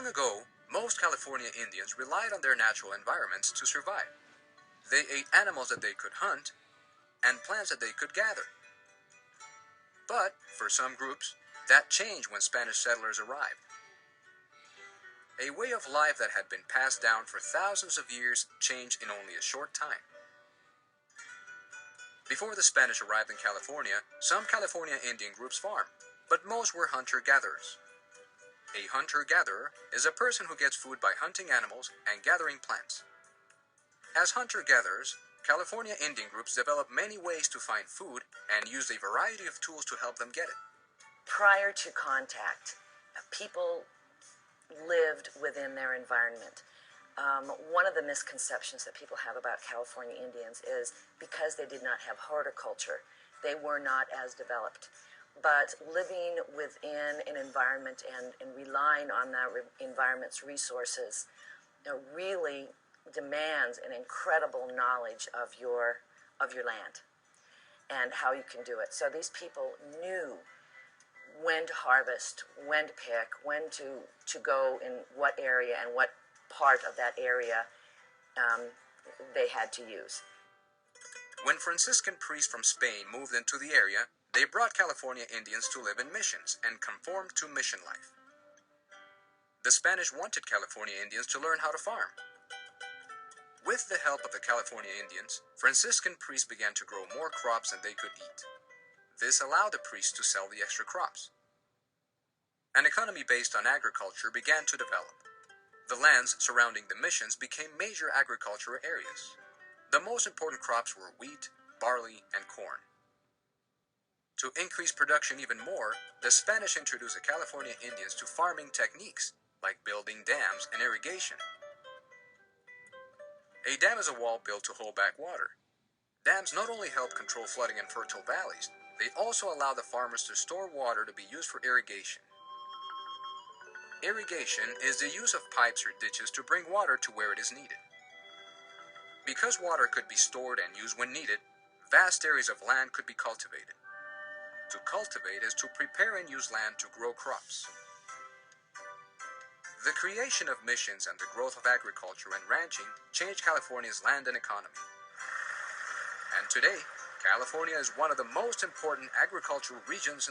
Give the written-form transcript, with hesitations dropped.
Long ago, most California Indians relied on their natural environments to survive. They ate animals that they could hunt and plants that they could gather. But, for some groups, that changed when Spanish settlers arrived. A way of life that had been passed down for thousands of years changed in only a short time. Before the Spanish arrived in California, some California Indian groups farmed, but most were hunter-gatherers. A hunter-gatherer is a person who gets food by hunting animals and gathering plants. As hunter-gatherers, California Indian groups developed many ways to find food and used a variety of tools to help them get it. Prior to contact, people lived within their environment. One of the misconceptions that people have about California Indians is because they did not have horticulture, they were not as developed. But living within an environment and relying on that environment's resources really demands an incredible knowledge of your land and how you can do it. So these people knew when to harvest, when to pick, when to go in what area and what part of that area they had to use. When Franciscan priests from Spain moved into the area, they brought California Indians to live in missions and conform to mission life. The Spanish wanted California Indians to learn how to farm. With the help of the California Indians, Franciscan priests began to grow more crops than they could eat. This allowed the priests to sell the extra crops. An economy based on agriculture began to develop. The lands surrounding the missions became major agricultural areas. The most important crops were wheat, barley, and corn. To increase production even more, the Spanish introduced the California Indians to farming techniques, like building dams and irrigation. A dam is a wall built to hold back water. Dams not only help control flooding in fertile valleys, they also allow the farmers to store water to be used for irrigation. Irrigation is the use of pipes or ditches to bring water to where it is needed. Because water could be stored and used when needed, vast areas of land could be cultivated. To cultivate is to prepare and use land to grow crops. The creation of missions and the growth of agriculture and ranching changed California's land and economy. And today, California is one of the most important agricultural regions in